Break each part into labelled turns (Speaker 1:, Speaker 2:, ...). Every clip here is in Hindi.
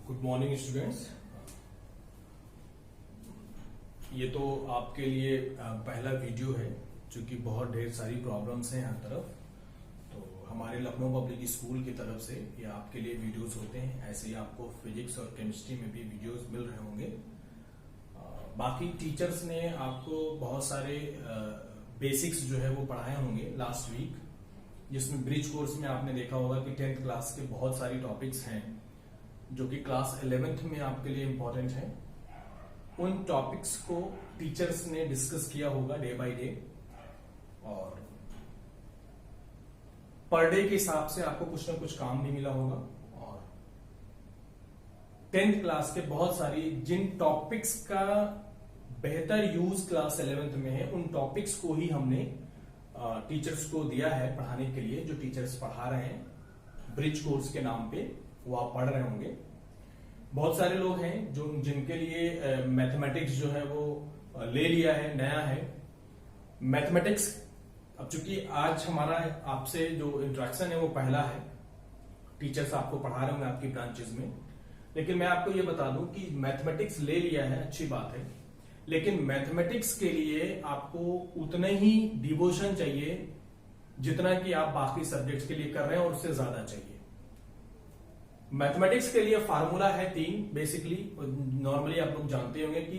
Speaker 1: Good morning students. ये तो आपके लिए पहला वीडियो है, क्योंकि बहुत ढेर सारी प्रॉब्लम्स हैं हर तरफ। तो हमारे लखनऊ पब्लिक स्कूल की तरफ से ये आपके लिए वीडियोस होते हैं। ऐसे ही आपको फिजिक्स और केमिस्ट्री में भी वीडियोस मिल रहे होंगे। बाकी टीचर्स ने आपको बहुत सारे बेसिक्स जो है वो पढ़ाए होंगे लास्ट वीक, जिसमें ब्रिज कोर्स में आपने देखा होगा कि 10th क्लास के बहुत सारी टॉपिक्स हैं जो कि क्लास 11th में आपके लिए इंपॉर्टेंट है। उन टॉपिक्स को टीचर्स ने डिस्कस किया होगा डे बाय डे, और पर डे के हिसाब से आपको कुछ ना कुछ काम भी मिला होगा। और 10th क्लास के बहुत सारी जिन टॉपिक्स का बेहतर यूज क्लास 11th में है, उन टॉपिक्स को ही हमने टीचर्स को दिया है पढ़ाने के लिए। जो टीचर्स पढ़ा रहे हैं ब्रिज कोर्स के नाम पे, वो आप पढ़ रहे होंगे। बहुत सारे लोग हैं जो जिनके लिए मैथमेटिक्स जो है वो ले लिया है, नया है मैथमेटिक्स। अब चूंकि आज हमारा आपसे जो इंट्रैक्शन है वो पहला है, टीचर्स आपको पढ़ा रहे होंगे आपकी ब्रांचेस में। लेकिन मैं आपको ये बता दूं कि मैथमेटिक्स ले लिया है, अच्छी बात है, लेकिन मैथमेटिक्स के लिए आपको उतना ही डिवोशन चाहिए जितना कि आप बाकी सब्जेक्ट्स के लिए कर रहे हैं, और उससे ज्यादा चाहिए। मैथमेटिक्स के लिए फार्मूला है 3 बेसिकली। नॉर्मली आप लोग जानते होंगे कि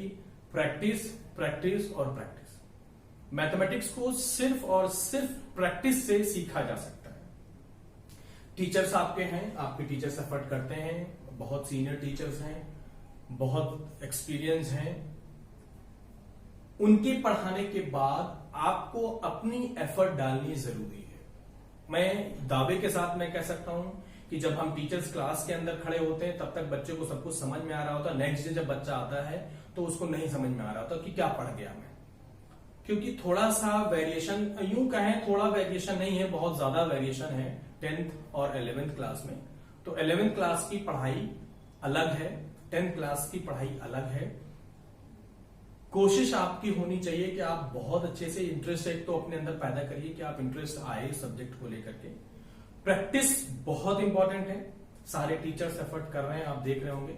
Speaker 1: प्रैक्टिस, प्रैक्टिस और प्रैक्टिस। मैथमेटिक्स को सिर्फ और सिर्फ प्रैक्टिस से सीखा जा सकता है। टीचर्स आपके हैं, आपके टीचर्स एफर्ट करते हैं, बहुत सीनियर टीचर्स हैं, बहुत एक्सपीरियंस हैं। उनके पढ़ाने के बाद आपको अपनी एफर्ट डालनी जरूरी है। मैं दावे के साथ मैं कह सकता हूं कि जब हम टीचर्स क्लास के अंदर खड़े होते हैं तब तक बच्चे को सब कुछ समझ में आ रहा होता है। नेक्स्ट डे जब बच्चा आता है तो उसको नहीं समझ में आ रहा होता कि क्या पढ़ गया मैं, क्योंकि थोड़ा सा वेरिएशन, यूं कहें थोड़ा वेरिएशन नहीं है, बहुत ज्यादा वेरिएशन है 10th और 11th क्लास में। तो 11th क्लास की पढ़ाई अलग है, 10th क्लास की पढ़ाई अलग है। कोशिश आपकी होनी चाहिए कि आप बहुत अच्छे से इंटरेस्ट एक तो अपने अंदर पैदा करिए कि आप इंटरेस्ट आए सब्जेक्ट को लेकर के। प्रैक्टिस बहुत इंपॉर्टेंट है, सारे टीचर्स एफर्ट कर रहे हैं, आप देख रहे होंगे।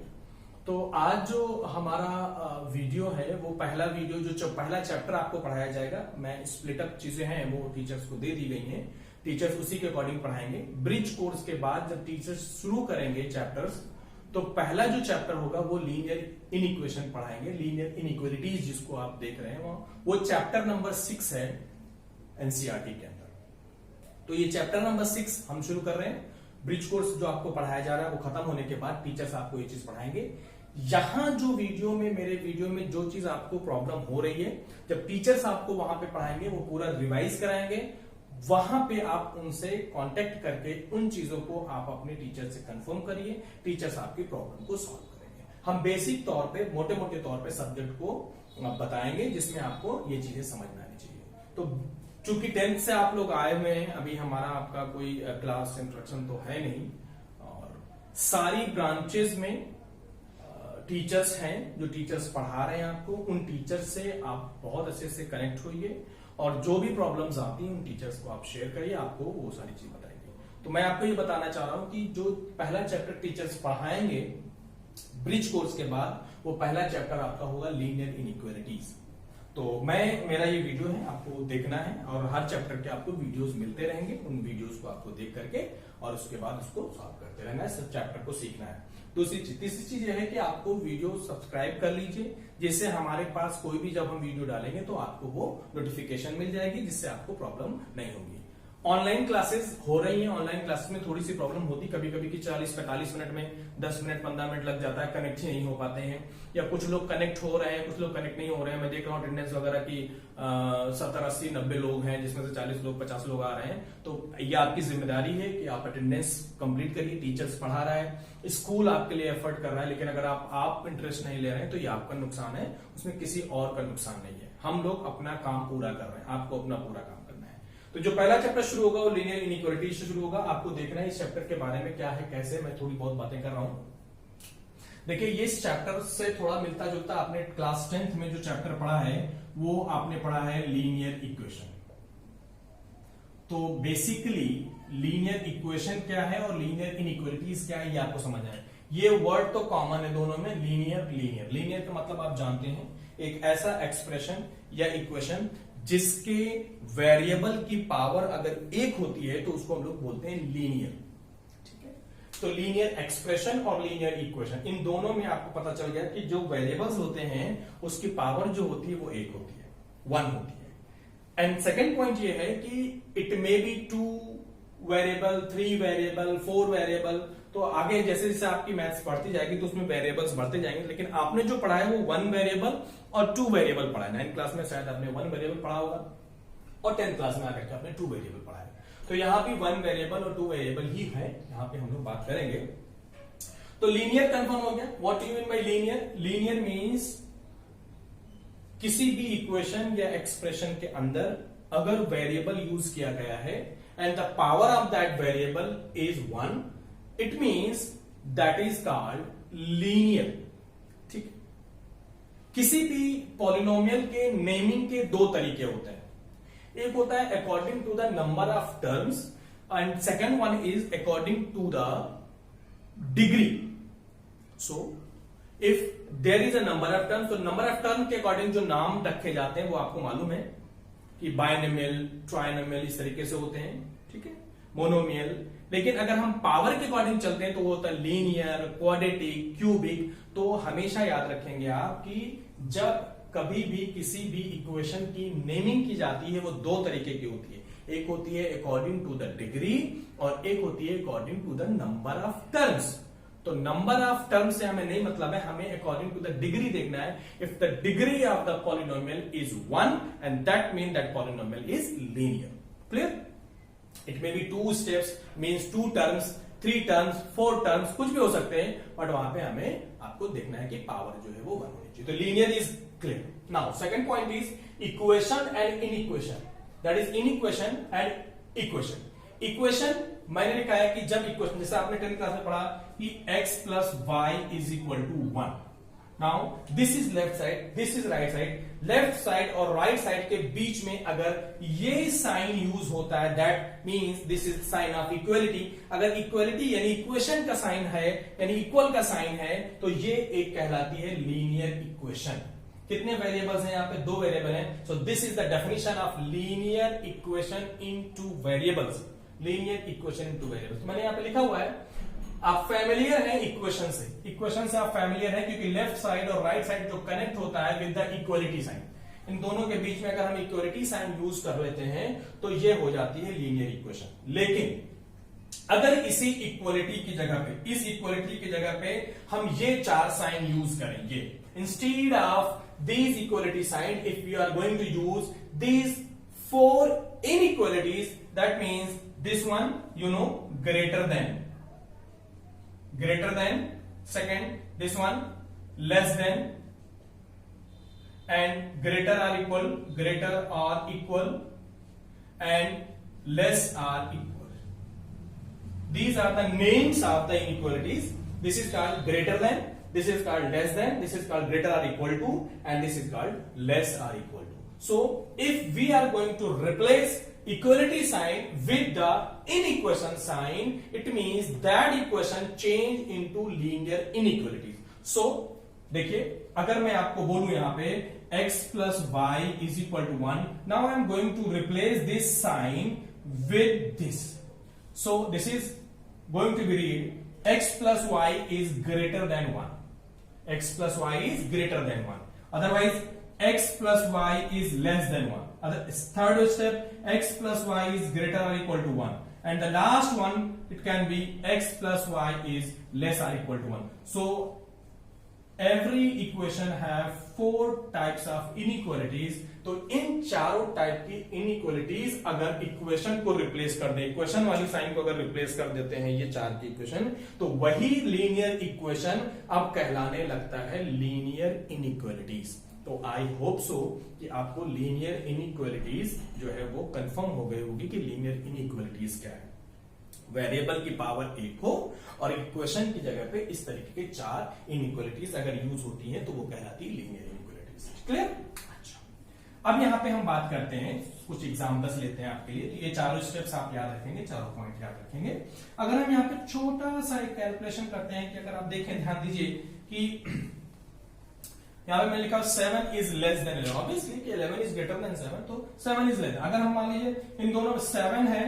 Speaker 1: तो आज जो हमारा वीडियो है वो पहला वीडियो, जो पहला चैप्टर आपको पढ़ाया जाएगा। मैं स्प्लिट अप चीजें हैं वो टीचर्स को दे दी गई हैं, टीचर्स उसी के अकॉर्डिंग पढ़ाएंगे। ब्रिज कोर्स के बाद जब टीचर्स शुरू करेंगे चैप्टर्स, तो पहला जो चैप्टर होगा वो लीनियर इनइक्वेशन पढ़ाएंगे, लीनियर इनइक्वालिटीज जिसको आप देख रहे हैं वो चैप्टर नंबर 6 है एनसीईआरटी के अंदर। तो ये चैप्टर नंबर 6 हम शुरू कर रहे हैं। ब्रिज कोर्स जो आपको पढ़ाया जा रहा है वो खत्म होने के बाद टीचर्स आपको ये चीज पढ़ाएंगे। यहां जो वीडियो में, मेरे वीडियो में जो चीज आपको प्रॉब्लम हो रही है, जब टीचर्स आपको वहां पे पढ़ाएंगे वो पूरा रिवाइज कराएंगे। वहां पे आप उनसे कांटेक्ट करके उन चीजों को आप अपने टीचर से कंफर्म करिए, टीचर्स आपकी प्रॉब्लम को सॉल्व करेंगे। हम बेसिक तौर पे, मोटे मोटे तौर पे सब्जेक्ट को बताएंगे जिसमें आपको ये चीजें समझ में आनी चाहिए। तो चूंकि 10th से आप लोग आए हुए हैं, अभी हमारा आपका कोई क्लास इंस्ट्रक्शन तो है नहीं, और सारी ब्रांचेस में टीचर्स हैं जो टीचर्स पढ़ा रहे हैं आपको। उन टीचर्स से आप बहुत अच्छे से कनेक्ट होइए, और जो भी प्रॉब्लम्स आती हैं उन टीचर्स को आप शेयर करिए, आपको वो सारी चीज बताएंगे। तो मैं आपको ये बताना चाह रहा हूं कि जो पहला चैप्टर टीचर्स पढ़ाएंगे ब्रिज कोर्स के बाद, वो पहला चैप्टर आपका होगा लीनियर इनइक्वालिटीज। तो मेरा ये वीडियो है, आपको देखना है, और हर चैप्टर के आपको वीडियोस मिलते रहेंगे। उन वीडियोस को आपको देख करके और उसके बाद उसको सॉल्व करते रहना है, सब चैप्टर को सीखना है। तीसरी चीज यह है कि आपको वीडियो सब्सक्राइब कर लीजिए, जिससे हमारे पास कोई भी जब हम वीडियो डालेंगे तो आपको वो नोटिफिकेशन मिल जाएगी, जिससे आपको प्रॉब्लम नहीं होगी। ऑनलाइन क्लासेस हो रही हैं, ऑनलाइन क्लासेस में थोड़ी सी प्रॉब्लम होती कभी कभी कि 40-45 मिनट में 10 मिनट 15 मिनट लग जाता है, कनेक्ट ही नहीं हो पाते हैं, या कुछ लोग कनेक्ट हो रहे हैं, कुछ लोग कनेक्ट नहीं हो रहे हैं। मैं देख रहा हूँ अटेंडेंस वगैरह की 70, 80, 90 लोग हैं, जिसमें से 40 लोग 50 लोग आ रहे हैं। तो ये आपकी जिम्मेदारी है कि आप अटेंडेंस कंप्लीट करिए। टीचर्स पढ़ा रहा है, स्कूल आपके लिए एफर्ट कर रहा है, लेकिन अगर आप इंटरेस्ट नहीं ले रहे हैं तो ये आपका नुकसान है, उसमें किसी और का नुकसान नहीं है। हम लोग अपना काम पूरा कर रहे हैं, आपको अपना पूरा काम करना है। तो जो पहला चैप्टर शुरू होगा वो लीनियर इनइक्वालिटी से शुरू होगा। आपको देखना है इस चैप्टर के बारे में क्या है, कैसे। मैं थोड़ी बहुत बातें कर रहा हूं। देखिए, ये इस चैप्टर से थोड़ा मिलता जुलता आपने क्लास 10th में जो चैप्टर पढ़ा है वो आपने पढ़ा है लीनियर इक्वेशन। तो बेसिकली लीनियर इक्वेशन क्या है और लीनियर इनइक्वालिटीज क्या है, ये आपको समझ आए। ये वर्ड तो कॉमन है दोनों में, लीनियर लीनियर। लीनियर का मतलब आप जानते हैं, एक ऐसा एक्सप्रेशन या इक्वेशन जिसके वेरिएबल की पावर अगर एक होती है तो उसको हम लोग बोलते हैं लीनियर। ठीक है, तो लीनियर एक्सप्रेशन और लीनियर इक्वेशन, इन दोनों में आपको पता चल गया कि जो वेरिएबल्स होते हैं उसकी पावर जो होती है वो एक होती है, वन होती है। एंड सेकेंड पॉइंट ये है कि it may be 2 variable, 3 variable, 4 variable. तो आगे जैसे जैसे आपकी मैथ्स बढ़ती जाएगी तो उसमें वेरिएबल्स बढ़ते जाएंगे, लेकिन आपने जो पढ़ा है वो 1 वेरिएबल और 2 वेरिएबल पढ़ा है। 9th क्लास में शायद आपने 1 वेरिएबल पढ़ा होगा और 10th क्लास में आकर के आपने 2 वेरिएबल पढ़ा है। तो यहां भी 1 वेरिएबल और 2 वेरिएबल ही है, यहां पे हम लोग बात करेंगे। तो लीनियर कंफर्म हो गया। What you mean by linear? Linear means किसी भी इक्वेशन या एक्सप्रेशन के अंदर अगर वेरिएबल यूज किया गया है and the power of that variable is 1, it means that is called linear. ठीक, किसी भी पॉलिनोमियल के नेमिंग के 2 तरीके होते हैं। एक होता है according to the number of terms and second one is according to the degree. So if there is a number of terms, तो नंबर ऑफ टर्म के अकॉर्डिंग जो नाम रखे जाते हैं वो आपको मालूम है कि बायनोमियल, ट्राइनोमियल इस तरीके से होते हैं। ठीक है, मोनोमियल। लेकिन अगर हम पावर के अकॉर्डिंग चलते हैं तो वो होता है लीनियर, क्वाड्रेटिक, क्यूबिक। तो हमेशा याद रखेंगे आप कि जब कभी भी किसी भी इक्वेशन की नेमिंग की जाती है वो 2 तरीके की होती है। एक होती है अकॉर्डिंग टू द डिग्री और एक होती है according to the number of terms. तो नंबर ऑफ टर्म्स से हमें नहीं मतलब है, हमें अकॉर्डिंग टू द डिग्री देखना है। If the degree of the polynomial is 1 and that mean that polynomial is linear. Clear? It may be 2 steps, means 2 terms, 3 terms, 4 terms, कुछ भी हो सकते हैं, बट वहां पे हमें आपको देखना है कि पावर जो है वो 1 होनी चाहिए। तो linear is clear. Now second point is equation and inequation, that is inequation and equation. Equation मैंने लिखा है कि जब इक्वेशन, जैसे आपने 10th क्लास में पढ़ा कि x plus y is equal to 1। Now this is left side, this is right side. Left side और राइट साइड के बीच में अगर ये साइन यूज होता है, that means this is sign of equality. अगर इक्वलिटी यानी इक्वेशन का साइन है, यानी इक्वल का साइन है, तो ये एक कहलाती है लीनियर इक्वेशन। कितने वेरिएबल्स हैं? यहाँ पे 2 वेरिएबल हैं। So this is the definition of linear equation in 2 variables. Linear equation in 2 variables मैंने यहाँ पे लिखा हुआ है। आप फैमिलियर हैं इक्वेशन से, इक्वेशन से आप फैमिलियर हैं क्योंकि लेफ्ट साइड और राइट साइड जो कनेक्ट होता है विद द इक्वलिटी साइन, इन दोनों के बीच में अगर हम इक्वलिटी साइन यूज कर लेते हैं तो ये हो जाती है लीनियर इक्वेशन। लेकिन अगर इसी इक्वलिटी की जगह पे, इस इक्वलिटी की जगह पे हम ये 4 साइन यूज करेंगे, instead of these equality sign, if we are going to use these 4 inequalities, that means this one, you know, greater than, second this one less than, and greater or equal, and less or equal. These are the names of the inequalities. This is called greater than, this is called less than, this is called greater or equal to, and this is called less or equal to. So if we are going to replace equality sign with the inequation sign, it means that equation change into linear inequalities. So देखिए, अगर मैं आपको बोलूं यहां पे x plus y is equal to 1, now I am going to replace this sign with this. So this is going to be read x plus y is greater than 1. X plus y is greater than 1. Otherwise, x plus y is less than 1. Third step, x plus y is greater or equal to 1. And the last one, it can be x plus y is less or equal to 1. So, every equation have 4 types of inequalities. तो इन चारों टाइप की इनइक्वलिटीज अगर इक्वेशन को रिप्लेस कर दे, इक्वेशन वाली साइन को अगर रिप्लेस कर देते हैं ये 4 की इक्वेशन, तो वही लीनियर इक्वेशन अब कहलाने लगता है लीनियर इनइक्वलिटीज। तो आई होप सो कि आपको लीनियर इनइक्वलिटीज जो है वो कंफर्म हो गई होगी कि लीनियर इनइक्वलिटीज क्या है। वेरिएबल की पावर 1 हो और इक्वेशन की जगह पे इस तरीके के 4 इनइक्वलिटीज अगर यूज होती हैं तो वो कहलाती है लीनियर इनइक्वलिटीज। क्लियर? अच्छा, अब यहां पे हम बात करते हैं कुछ एग्जाम्पल्स लेते हैं आपके लिए। तो ये चारों स्टेप्स आप याद रखेंगे, चारों पॉइंट याद रखेंगे। अगर हम यहाँ पे छोटा सा एक कैलकुलेशन करते हैं कि अगर आप देखें, ध्यान दीजिए कि यहाँ पे मैंने लिखा 7 इज लेस देन 11, ऑब्वियसली कि 11 इज ग्रेटर देन 7, तो 7 इज लेस। अगर हम मान लीजिए इन दोनों में 7 है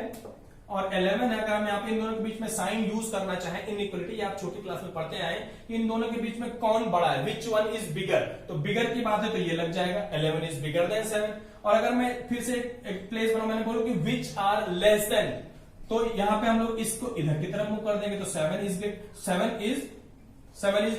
Speaker 1: और 11 है, अगर हम यहाँ पे इन दोनों के बीच में साइन यूज करना चाहें, इनइक्वालिटी, आप छोटी क्लास में पढ़ते आए कि इन दोनों के बीच में कौन बड़ा है, विच वन इज बिगर, तो बिगर की बात है तो ये लग जाएगा 11 इज बिगर देन 7। और अगर मैं फिर से एक प्लेस बनाऊं, मैंने बोलूं कि विच आर लेस देन, तो यहां पे हम लोग इसको इधर की तरफ मूव कर देंगे, तो 7 इज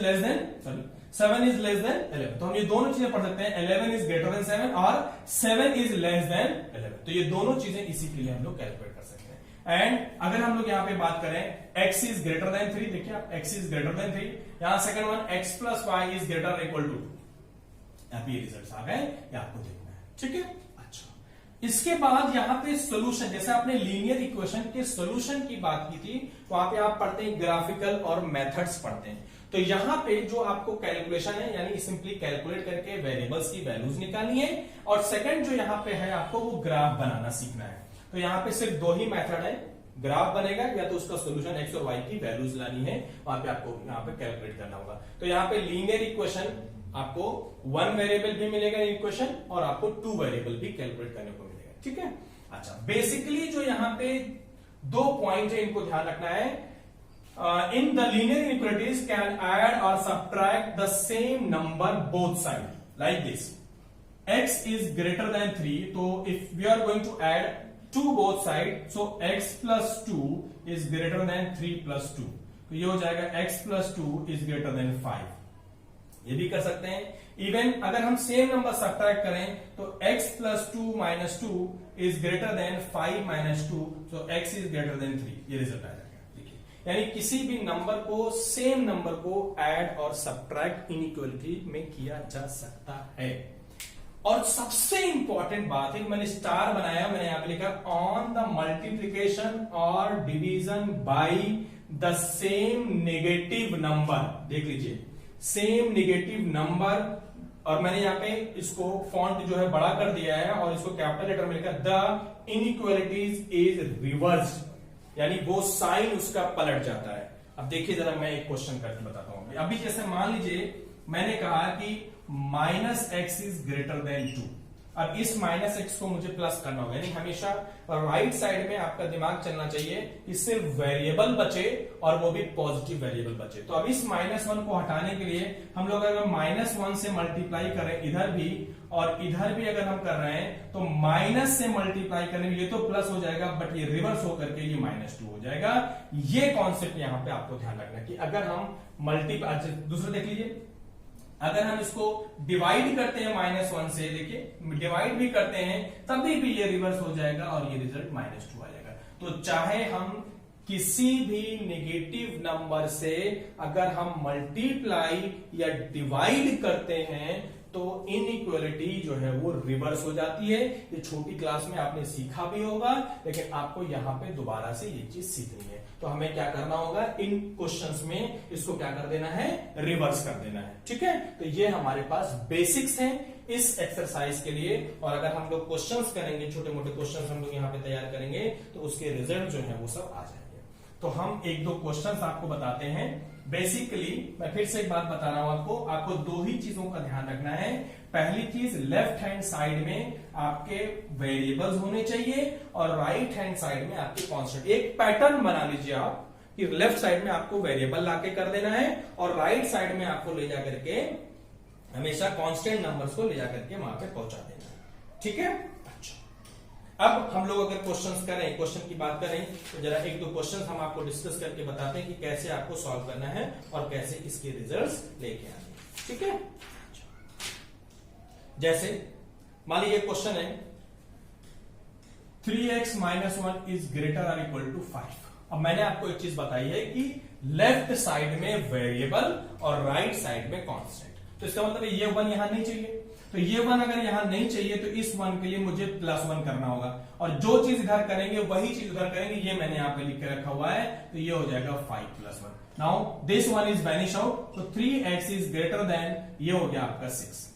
Speaker 1: लेस देन 11। तो हम ये दोनों चीजें पढ़ सकते हैं, 11 इज ग्रेटर देन 7 और 7 इज लेस देन 11। तो ये दोनों चीजें इसी के लिए हम लोग कैलकुलेट कर सकते हैं। एंड अगर हम लोग यहाँ पे बात करें x इज ग्रेटर देन 3, देखिए आप x इज ग्रेटर देन 3, यहां second one x plus y is greater equal to, यहाँ पे ये रिजल्ट आ गए, ये आपको देखना है, ठीक है। अच्छा, इसके बाद यहाँ पे सोल्यूशन, जैसे आपने लीनियर इक्वेशन के सोल्यूशन की बात की थी, वहां पे आप पढ़ते हैं ग्राफिकल और मेथड्स पढ़ते हैं। तो यहां पे जो आपको कैलकुलेशन है, यानी सिंपली कैलकुलेट करके वेरिएबल्स की वैल्यूज निकालनी है, और सेकंड जो यहाँ पे है आपको वो ग्राफ बनाना सीखना है। तो यहाँ पे सिर्फ दो ही मेथड है, ग्राफ बनेगा या तो उसका सोल्यूशन x और y की वैल्यूज लानी है, वहां पे आपको यहाँ पे कैलकुलेट करना होगा। तो यहाँ पे लीनियर इक्वेशन आपको 1 वेरिएबल भी मिलेगा इक्वेशन, और आपको 2 वेरिएबल भी कैलकुलेट करने को मिलेगा, ठीक है। अच्छा, बेसिकली जो यहाँ पे 2 पॉइंट है, इनको ध्यान रखना है। In the linear inequalities can add और subtract the same number both side, like this. x is greater than 3, तो if we are going to add 2 both side, so x plus 2 is greater than 3 plus 2, तो ये हो जाएगा x plus 2 is greater than 5। ये भी कर सकते हैं। इवन अगर हम सेम नंबर सब्ट्रैक्ट करें तो x plus 2 minus 2 is greater than 5 minus 2, so x is greater than 3, ये रिजल्ट आ जाएगा। यानी किसी भी नंबर को, सेम नंबर को ऐड और सब्ट्रैक्ट इनइक्वालिटी में किया जा सकता है। और सबसे इंपॉर्टेंट बात है, मैंने स्टार बनाया, मैंने यहां पे लिखा ऑन द मल्टीप्लीकेशन और division by the same negative number. देख लीजिए, सेम नेगेटिव नंबर, और मैंने यहाँ पे इसको फॉन्ट जो है बड़ा कर दिया है और इसको कैपिटल लेटर में लिखा द इनइक्वालिटीज इज रिवर्स्ड, यानी वो साइन उसका पलट जाता है। अब देखिए जरा, मैं एक क्वेश्चन करके बताता हूं। अभी जैसे मान लीजिए मैंने कहा कि -x इज ग्रेटर देन 2, अब इस -x को मुझे प्लस करना होगा, यानी हमेशा राइट साइड में आपका दिमाग चलना चाहिए कि सिर्फ वेरिएबल बचे और वो भी पॉजिटिव वेरिएबल बचे। तो अब इस -1 को हटाने के लिए हम लोग अगर -1 से मल्टीप्लाई करें इधर भी और इधर भी अगर हम कर रहे हैं, तो माइनस से मल्टीप्लाई करने में ये तो प्लस हो जाएगा, बट ये रिवर्स होकर के ये -2 हो जाएगा। ये कॉन्सेप्ट यहां पे आपको ध्यान रखना है कि अगर हम मल्टीप्लाई, दूसरा देख लीजिए, अगर हम इसको डिवाइड करते हैं -1 से, देखिए डिवाइड भी करते हैं तभी भी ये रिवर्स हो जाएगा और ये रिजल्ट -2 आ जाएगा। तो चाहे हम किसी भी नेगेटिव नंबर से अगर हम मल्टीप्लाई या डिवाइड करते हैं तो इनइक्वालिटी जो है वो रिवर्स हो जाती है। ये छोटी क्लास में आपने सीखा भी होगा, लेकिन आपको यहां पे दोबारा से ये चीज सीखनी है। तो हमें क्या करना होगा, इन क्वेश्चंस में इसको क्या कर देना है, रिवर्स कर देना है, ठीक है। तो ये हमारे पास बेसिक्स हैं इस एक्सरसाइज के लिए, और अगर हम लोग क्वेश्चंस करेंगे, छोटे मोटे क्वेश्चंस हम लोग यहाँ पे तैयार करेंगे, तो उसके रिजल्ट जो है वो सब आ जाएंगे। तो हम 1-2 क्वेश्चंस आपको बताते हैं। बेसिकली मैं फिर से एक बात बता रहा हूं आपको 2 ही चीजों का ध्यान रखना है। पहली चीज, लेफ्ट हैंड साइड में आपके वेरिएबल्स होने चाहिए और राइट हैंड साइड में आपके कांस्टेंट। एक पैटर्न बना लीजिए आप कि लेफ्ट साइड में आपको वेरिएबल लाके कर देना है और राइट साइड में आपको ले जाकर के हमेशा कांस्टेंट नंबर्स को ले जाकर के वहां पे पहुंचा देना है, ठीक है। अब हम लोग अगर क्वेश्चंस करें, क्वेश्चन की बात करें, तो जरा 1-2 क्वेश्चंस हम आपको डिस्कस करके बताते हैं कि कैसे आपको सॉल्व करना है और कैसे इसके रिजल्ट्स लेके आने, ठीक है। जैसे मान लीजिए क्वेश्चन है 3x - 1 इज ग्रेटर और इक्वल टू 5। अब मैंने आपको एक चीज बताई है कि लेफ्ट साइड में वेरिएबल और राइट साइड में कांस्टेंट, तो इसका मतलब ये 1 यहां नहीं चाहिए। तो ये 1 अगर यहां नहीं चाहिए तो इस 1 के लिए मुझे +1 करना होगा, और जो चीज इधर करेंगे वही चीज उधर करेंगे। ये मैंने यहां पे लिख के रखा हुआ है, तो ये हो जाएगा 5 + 1। Now this 1 is vanish out, तो 3x इज ग्रेटर देन, ये हो गया आपका 6।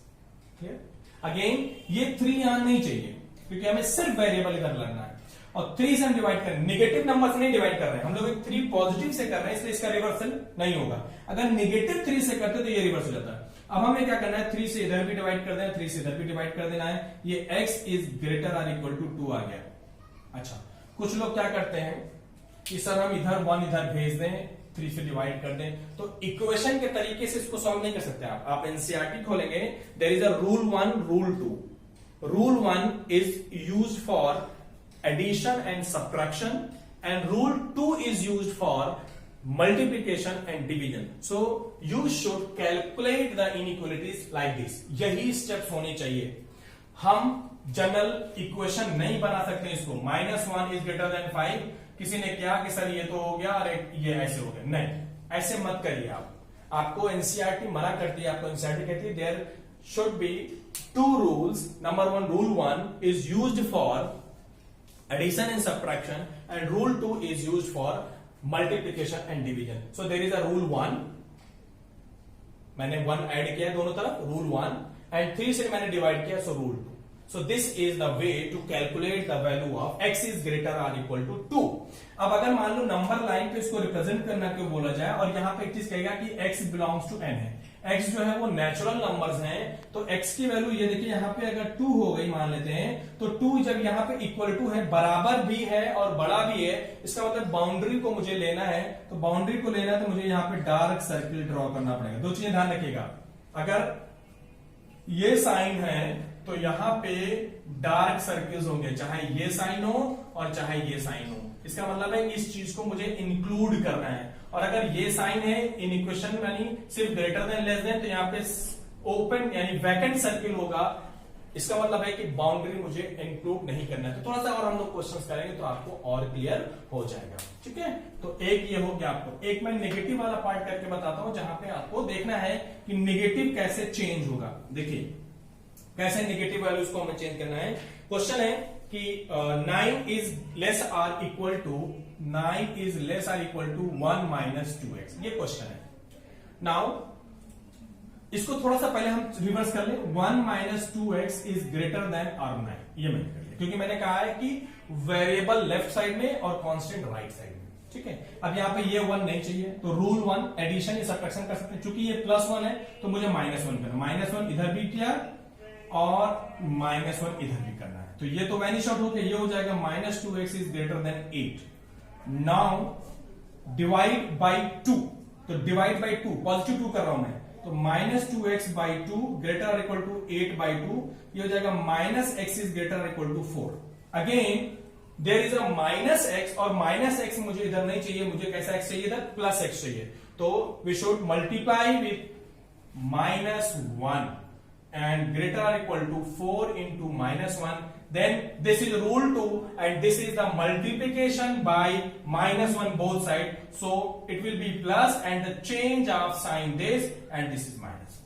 Speaker 1: अगेन ये 3 यहां नहीं चाहिए, क्योंकि हमें सिर्फ वेरिएबल इधर लेना है। और 3 से हम डिवाइड करें, निगेटिव नंबर से नहीं डिवाइड कर रहे हैं हम लोग, 3 पॉजिटिव से कर रहे हैं, इसलिए इसका रिवर्सल नहीं होगा। अगर निगेटिव 3 से करते तो ये रिवर्स हो जाता है। अब हमें क्या करना है, 3 से इधर भी डिवाइड कर देना, 3 से इधर भी डिवाइड कर देना है। ये x is greater or equal to 2 आ गया। अच्छा, कुछ लोग क्या करते हैं कि सर हम इधर 1 इधर भेज दें, 3 से डिवाइड कर दें, तो इक्वेशन के तरीके से इसको सॉल्व नहीं कर सकते आप एनसीईआरटी खोलेंगे, there is a rule 1 rule 2। Rule 1 is used for addition and subtraction and rule 2 is used for multiplication and division. So you should calculate the inequalities like this. यही स्टेप्स होने चाहिए। हम जनरल इक्वेशन नहीं बना सकते इसको, -1 इज ग्रेटर देन 5, किसी ने क्या कि सर ये तो हो गया और ये ऐसे हो गया, नहीं, ऐसे मत करिए आप। आपको एनसीईआरटी मना करती है, आपको एनसीईआरटी कहती है there should be 2 rules. Number 1, rule 1 is used for addition and subtraction and rule 2 is used for multiplication and division. So there is a rule 1, मैंने 1 ऐड किया दोनों तरफ, rule 1, and 3 से मैंने डिवाइड किया, so rule 2. So this is the way to calculate the value of x is greater or equal to 2. अब अगर मान लो नंबर लाइन पे इसको रिप्रेजेंट करना क्यों बोला जाए, और यहां पे एक चीज कहेगा कि x बिलोंग्स टू n है, x जो है वो नेचुरल नंबर्स हैं, तो x की वैल्यू ये देखिए यहां पे अगर 2 हो गई मान लेते हैं, तो 2 जब यहां पे इक्वल टू है, बराबर भी है और बड़ा भी है, इसका मतलब बाउंड्री को मुझे लेना है, तो बाउंड्री को लेना है तो मुझे यहां पे डार्क सर्किल ड्रॉ करना पड़ेगा। 2 चीजें ध्यान रखिएगा, अगर ये साइन है तो यहां पे डार्क सर्किल्स होंगे, चाहे ये साइन हो और चाहे ये साइन हो, इसका मतलब है इस चीज को मुझे इंक्लूड करना है। और अगर ये साइन है इन इक्वेशन यानी सिर्फ ग्रेटर देन लेस देन, तो यहाँ पे ओपन यानी वैकेंट सर्किल होगा, इसका मतलब है कि बाउंड्री मुझे इंक्लूड नहीं करना है। तो थोड़ा सा और हम लोग क्वेश्चंस करेंगे तो आपको और क्लियर हो जाएगा, ठीक है। तो एक ये हो गया आपको, एक मैं नेगेटिव वाला पार्ट करके बताता हूं, जहां पे आपको देखना है कि नेगेटिव कैसे चेंज होगा। देखिए कैसे नेगेटिव वैल्यूज को हमें चेंज करना है। क्वेश्चन है कि 9 is less or equal to 1 minus 2x, ये क्वेश्चन है। नाउ इसको थोड़ा सा पहले हम रिवर्स कर लें, 1 minus 2x is greater than or 9, ये मैंने कर लिया, क्योंकि मैंने कहा है कि वेरिएबल लेफ्ट साइड में और कांस्टेंट राइट साइड में, ठीक है। अब यहाँ पे ये 1 नहीं चाहिए, तो रूल 1 एडिशन या सब्ट्रैक्शन कर सकते हैं, चूंकि ये +1 है तो मुझे -1 करना, -1 इधर भी किया और -1 इधर भी करना है, तो ये तो वैनिश आउट होकर ये हो जाएगा -2x is greater then 8। Now divide by 2, तो डिवाइड बाई 2, पॉजिटिव 2 कर रहा हूं मैं, तो -2x by 2 greater equal to 8 by 2, ये हो जाएगा -x is greater equal to 4। Again there is a -x, और -x मुझे इधर नहीं चाहिए, मुझे कैसा x चाहिए, इधर +x चाहिए, तो we should multiply with -1 and greater or equal to 4 into -1, then this is rule 2 and this is the multiplication by -1 both side, so it will be plus and the change of sign this and this is -4,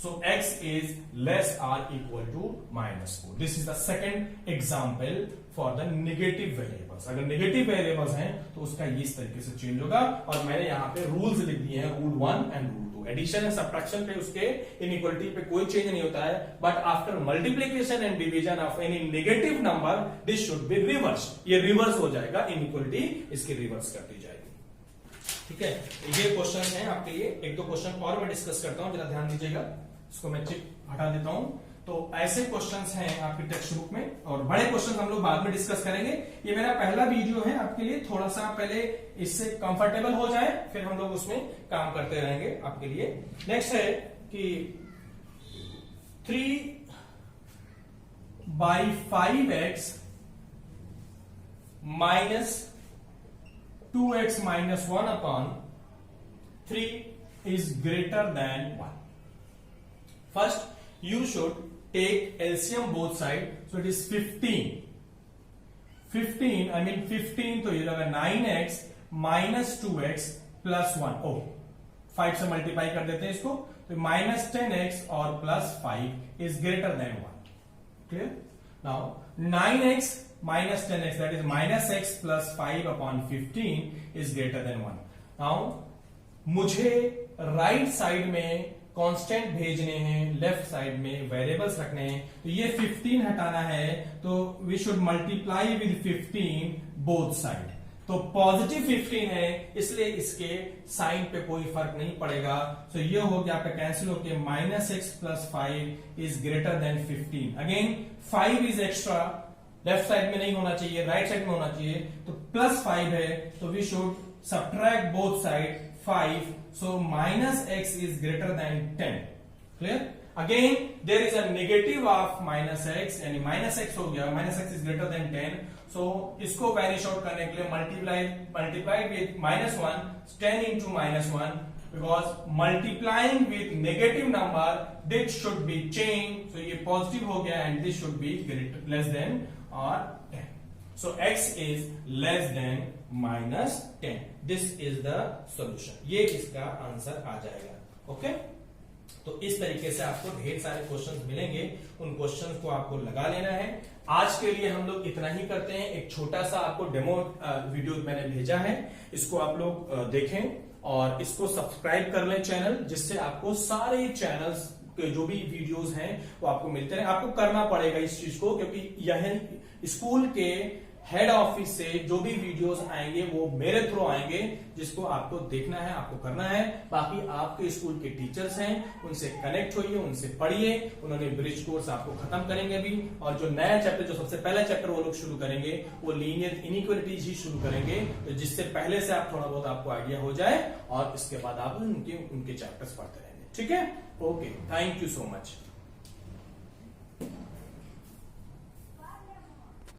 Speaker 1: so x is less or equal to -4. This is the second example for the negative variables. अगर नेगेटिव वेरिएबल्स हैं तो उसका ये इस तरीके से चेंज होगा, और मैंने यहाँ पे रूल्स लिख दिए हैं, rule 1 and rule 2। Addition and subtraction पे उसके इनइक्वालिटी पे कोई चेंज नहीं होता है, but after multiplication and division of any negative number this should be reverse, ये रिवर्स हो जाएगा, इनइक्वालिटी इसकी रिवर्स कर दी जाएगी, ठीक है। ये क्वेश्चन है आपके लिए, एक दो क्वेश्चन और मैं डिस्कस करता हूं, जरा ध्यान दीजिएगा, इसको मैं चिप हटा देता हूं। तो ऐसे क्वेश्चंस हैं आपके टेक्स्ट बुक में, और बड़े क्वेश्चंस हम लोग बाद में डिस्कस करेंगे। ये मेरा पहला वीडियो है आपके लिए, थोड़ा सा पहले इससे कंफर्टेबल हो जाए, फिर हम लोग उसमें काम करते रहेंगे आपके लिए। नेक्स्ट है कि 3/5x minus 2x minus 1 upon 3 is greater than 1. First, you should take LCM both side, so it is 15. 15 तो ये लगा 9x माइनस 2x प्लस 1, 5 से मल्टीप्लाई कर देते हैं इसको, तो -10x और +5 is greater then 1, clear. Now 9x minus 10x that is -x plus 5 upon 15 is greater then 1। Now मुझे राइट साइड में कांस्टेंट भेजने हैं, लेफ्ट साइड में वेरिएबल्स रखने हैं, तो ये 15 हटाना है, तो we should multiply with 15 both side. तो पॉजिटिव 15 है, इसलिए इसके साइन पे कोई फर्क नहीं पड़ेगा। सो ये हो गया आपका कैंसिल होके -x + 5 is greater then 15। Again 5 is extra, left side में नहीं होना चाहिए, राइट साइड में होना चाहिए, तो +5 है, तो we should subtract both side 5, so -x is greater than 10. Clear? Again there is a negative of -x, यानी -x हो गया, -x is greater than 10, so इसको वैनिश आउट करने के लिए multiply with -1, 10 into -1, because multiplying with negative number this should be changed, so ये positive हो गया and this should be less than or 10. So x is less than -10. This is the solution. ये इसका आंसर आ जाएगा। ओके, तो इस तरीके से आपको ढेर सारे क्वेश्चंस मिलेंगे, उन क्वेश्चंस को आपको लगा लेना है। आज के लिए हम लोग इतना ही करते हैं। एक छोटा सा आपको डेमो वीडियो मैंने भेजा है, इसको आप लोग देखें और इसको सब्सक्राइब कर लें चैनल, जिससे आपको सारे चैनल्स के जो भी वीडियोस हैं वो आपको मिलते रहे। आपको करना पड़ेगा इस चीज को, क्योंकि यह स्कूल के हेड ऑफिस से जो भी वीडियोस आएंगे वो मेरे थ्रू आएंगे, जिसको आपको देखना है, आपको करना है। बाकी आपके स्कूल के टीचर्स हैं, उनसे कनेक्ट होइए, उनसे पढ़िए, उन्होंने ब्रिज कोर्स आपको खत्म करेंगे अभी, और जो नया चैप्टर, जो सबसे पहला चैप्टर वो लोग शुरू करेंगे, वो लीनियर इनइक्वालिटीज ही शुरू करेंगे, तो जिससे पहले से आप थोड़ा बहुत आपको आइडिया हो जाए, और इसके बाद आप उनके चैप्टर्स पढ़ते रहेंगे। ठीक है, okay, thank you so much.